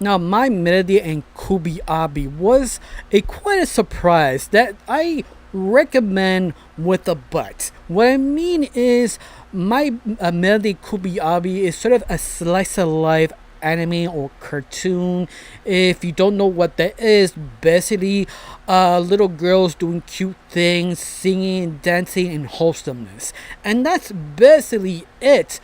Now, My Melody and Kubi was a quite a surprise that I recommend with a but. What I mean is, My Melody Kubi is sort of a slice of life anime or cartoon. If you don't know what that is, basically, little girls doing cute things, singing, dancing, and wholesomeness, and that's basically it.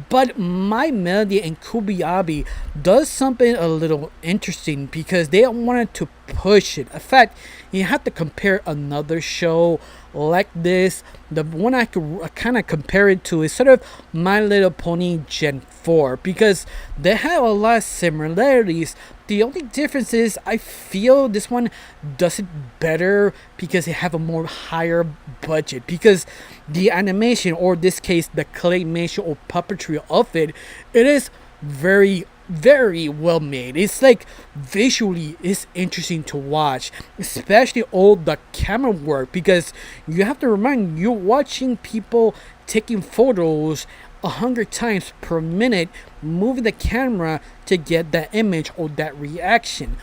But My Melody and Kubi does something a little interesting because they wanted to push it. In fact, you have to compare another show like this. The one I could kind of compare it to is sort of My Little Pony Gen 4 because they have a lot of similarities. The only difference is I feel this one does it better because they have a more higher budget, because the animation, or in this case the claymation or puppetry of it is very well made. It's like visually it's interesting to watch, especially all the camera work, because you have to remind you're watching people taking photos 100 times per minute, moving the camera to get that image or that reaction.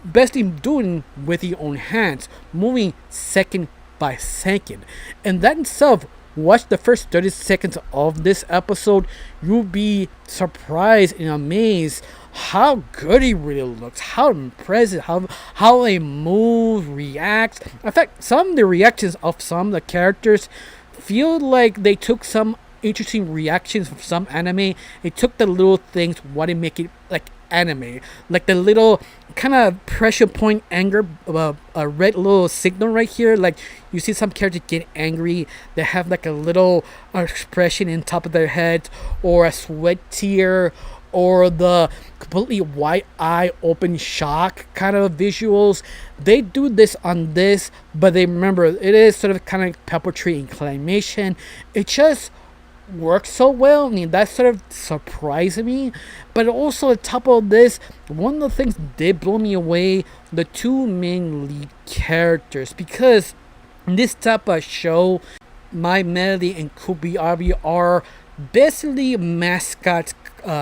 Best in doing with your own hands, moving second by second. And that itself, watch the first 30 seconds of this episode, you'll be surprised and amazed how good he really looks, how impressive, how he moves, reacts. In fact, some of the reactions of some of the characters feel like they took some interesting reactions from some anime. They took the little things, what they make it like anime, like the little kind of pressure point anger, a red little signal right here. Like you see some characters get angry, they have like a little expression in top of their head, or a sweat tear, or the completely wide eye open shock kind of visuals. They do this on this, but they remember it is sort of kind of puppetry and claymation. It just works so well. I mean, that sort of surprised me. But also on top of this, one of the things did blow me away, the two main lead characters, because in this type of show, My Melody and Kubi are basically mascot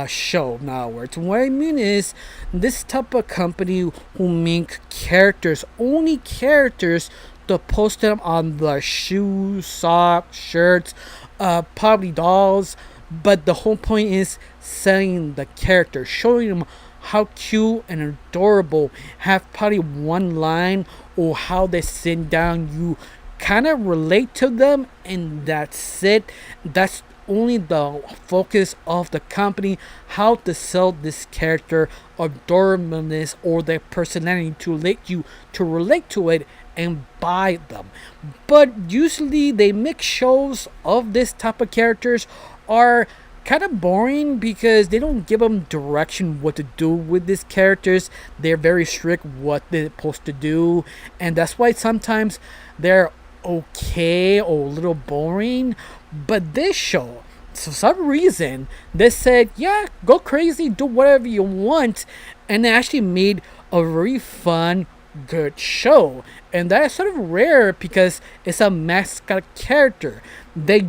show. In other words, what I mean is, this type of company who make characters, only characters, to post them on the shoes, socks, shirts, probably dolls. But the whole point is selling the character, showing them how cute and adorable, have probably one line or how they sit down. You kind of relate to them, and that's it. That's only the focus of the company, how to sell this character adorableness or their personality to let you to relate to it and buy them. But usually they make shows of this type of characters are kind of boring because they don't give them direction what to do with these characters. They're very strict what they're supposed to do, and that's why sometimes they're okay or a little boring. But this show, for some reason, they said, yeah, go crazy, do whatever you want, and they actually made a very fun, good show. And that's sort of rare because it's a mascot character. They're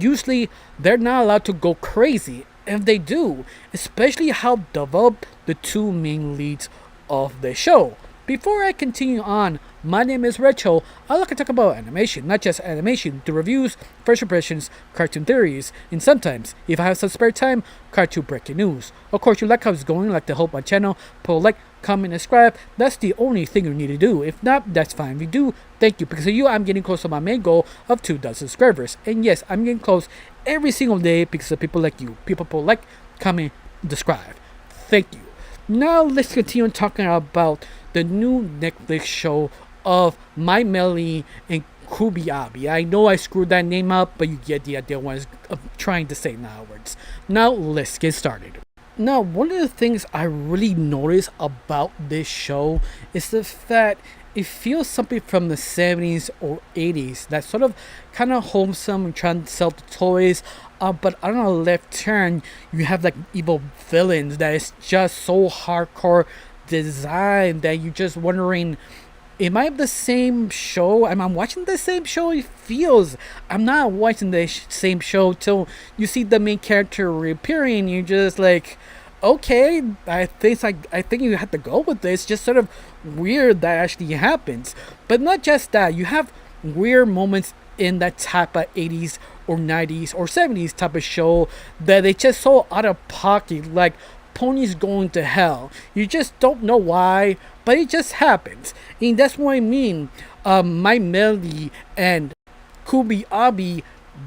not allowed to go crazy, and they do, especially how developed the two main leads of the show. Before I continue on, my name is Recho. I like to talk about animation, not just animation, the reviews, first impressions, cartoon theories, and sometimes, if I have some spare time, cartoon breaking news. Of course, you like how it's going, like to help my channel, put a like, comment, and subscribe. That's the only thing you need to do. If not, that's fine. If you do, thank you. Because of you, I'm getting close to my main goal of 2,000 subscribers. And yes, I'm getting close every single day because of people like you. People put like, comment, subscribe. Thank you. Now let's continue talking about the new Netflix show of My Melody and Kubi. I know I screwed that name up, but you get the idea what I'm trying to say now. Now let's get started. Now, one of the things I really noticed about this show is the fact it feels something from the 70s or 80s. That sort of kind of wholesome and trying to sell the toys. But on a left turn, you have like evil villains that is just so hardcore design that you're just wondering, am I the same show? Am I watching the same show? It feels I'm not watching the same show till you see the main character reappearing. You're just like, okay, I think you have to go with this. Just sort of weird that actually happens. But not just that, you have weird moments in that type of 80s or 90s or 70s type of show that they just so out of pocket, like ponies going to hell. You just don't know why, but it just happens. And that's what I mean. My Melody and Kubi Abi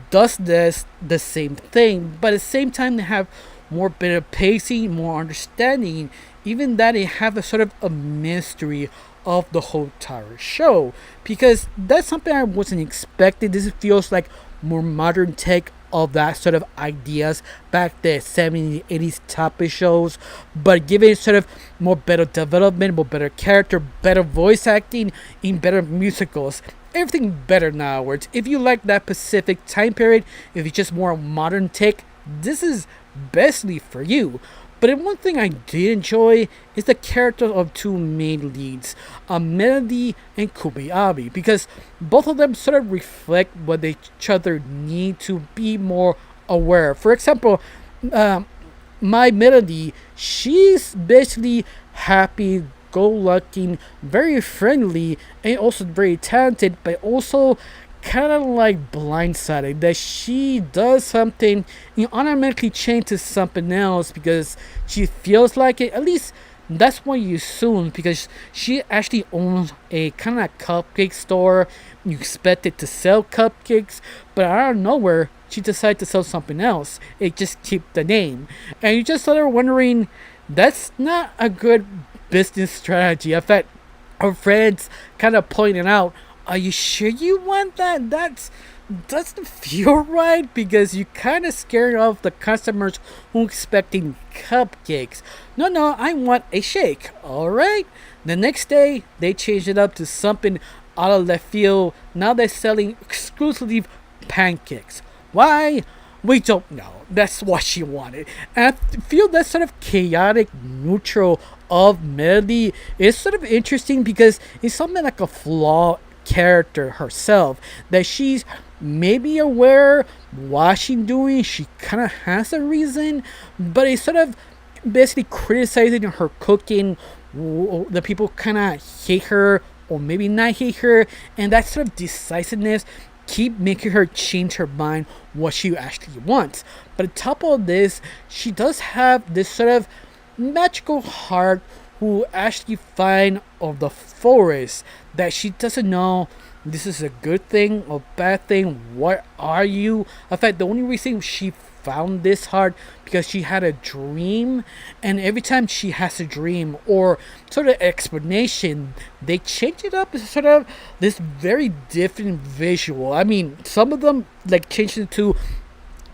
does this the same thing, but at the same time they have more better pacing, more understanding, even that they have a sort of a mystery of the whole entire show. Because that's something I wasn't expecting. This feels like more modern take of that sort of ideas back the 70s, 80s type of shows, but giving sort of more better development, more better character, better voice acting, in better musicals. Everything better now. Words. If you like that Pacific time period, if you just more modern take, this is bestly for you. But one thing I did enjoy is the character of two main leads, Melody and Kubiabi, because both of them sort of reflect what each other need to be more aware. For example, uh, my Melody, she's basically happy go lucky, very friendly, and also very talented, but also kind of like blindsided that she does something, you automatically change to something else because she feels like it. At least that's what you assume, because she actually owns a kind of cupcake store. You expect it to sell cupcakes, but out of nowhere she decided to sell something else. It just keep the name, and you just start wondering, that's not a good business strategy. In fact, our friends kind of pointed out, are you sure you want that? Doesn't feel right, because you kind of scared off the customers who expecting cupcakes. No, I want a shake. All right. The next day they changed it up to something out of left field. Now they're selling exclusively pancakes. Why? We don't know. That's what she wanted. And I feel that sort of chaotic neutral of Melody is sort of interesting, because it's something like a flaw character herself, that she's maybe aware what she's doing. She kind of has a reason, but it's sort of basically criticizing her cooking. The people kind of hate her, or maybe not hate her, and that sort of decisiveness keep making her change her mind what she actually wants. But on top of this, she does have this sort of magical heart who actually find of the forest that she doesn't know this is a good thing or bad thing. What are you? In fact, the only reason she found this hard because she had a dream, and every time she has a dream or sort of explanation, they change it up as sort of this very different visual. I mean, some of them like change it to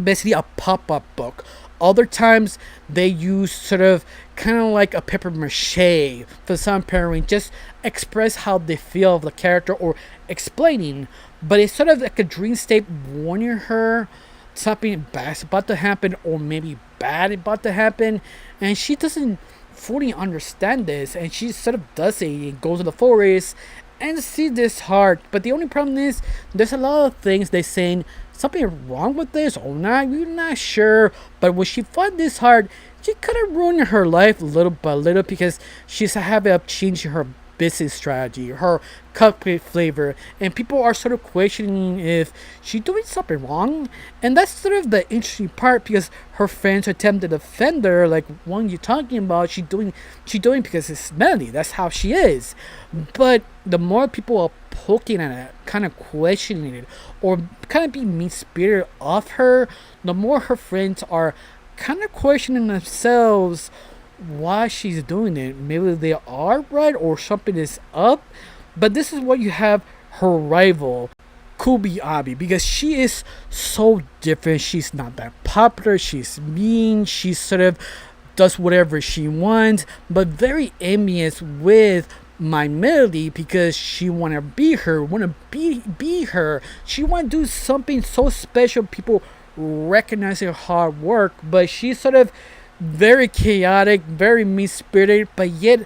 basically a pop-up book. Other times they use sort of kind of like a paper mache for some parent, just express how they feel of the character or explaining. But it's sort of like a dream state warning her something bad's about to happen, or maybe bad about to happen, and she doesn't fully understand this, and she sort of does it and goes to the forest and see this heart. But the only problem is there's a lot of things they saying something wrong with this or not, you're not sure. But when she found this heart, she kind of ruined her life little by little, because she's having to change her business strategy, her cupcake flavor, and people are sort of questioning if she's doing something wrong. And that's sort of the interesting part, because her friends attempt to defend her, like, what are you talking about? She doing because it's Melody, that's how she is. But the more people are poking at it, kind of questioning it, or kind of being mean spirited of her, the more her friends are kind of questioning themselves why she's doing it. Maybe they are right or something is up. But this is what you have her rival, Kubi Abi, because she is so different. She's not that popular. She's mean. She sort of does whatever she wants, but very envious with my Melody, because she wanna be her, wanna be her. She wanna do something so special. People recognize her hard work, but she's sort of very chaotic, very mean spirited, but yet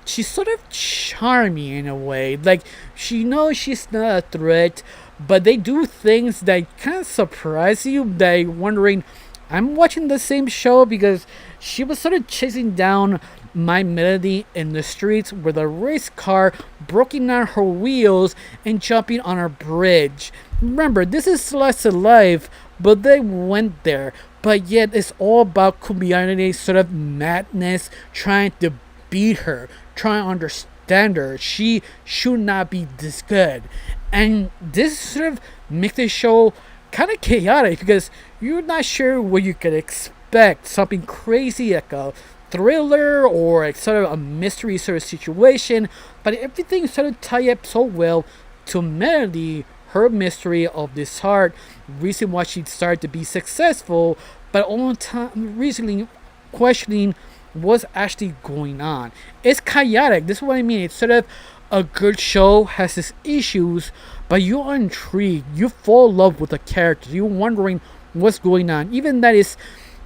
she's sort of charming in a way. Like, she knows she's not a threat, but they do things that kind of surprise you. That you're wondering, I'm watching the same show because she was sort of chasing down my melody in the streets with a race car breaking down her wheels and jumping on a bridge. Remember, this is slice of life, but they went there. But yet, it's all about Kubiani's sort of madness, trying to beat her, trying to understand her. She should not be this good. And this sort of makes the show kind of chaotic because you're not sure what you could expect. Something crazy like a thriller or like sort of a mystery sort of situation, but everything sort of tie up so well to Melody, her mystery of this heart, reason why she started to be successful, but all the time recently questioning what's actually going on. It's chaotic. This is what I mean. It's sort of a good show has its issues, but you are intrigued. You fall in love with the characters. You're wondering what's going on. Even that is,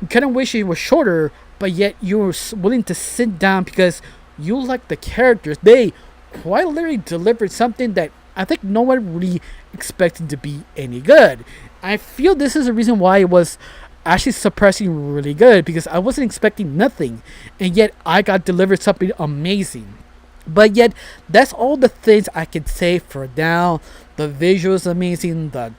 you kind of wish it was shorter, but yet you're willing to sit down because you like the characters. They quite literally delivered something that I think no one really expected to be any good. I feel this is the reason why it was actually suppressing really good because I wasn't expecting nothing, and yet I got delivered something amazing. But yet, that's all the things I can say for now. The visuals amazing, the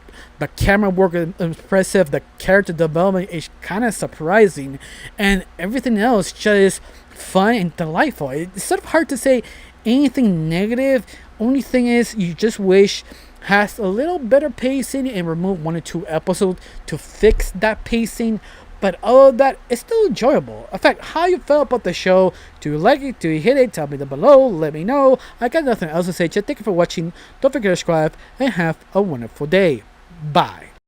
camera work is impressive, the character development is kind of surprising, and everything else just fun and delightful. It's sort of hard to say anything negative. Only thing is, you just wish has a little better pacing and remove 1 or 2 episodes to fix that pacing. But other than that, it's still enjoyable. In fact, how you felt about the show? Do you like it? Do you hate it? Tell me down below. Let me know. I got nothing else to say. Just thank you for watching. Don't forget to subscribe and have a wonderful day. Bye.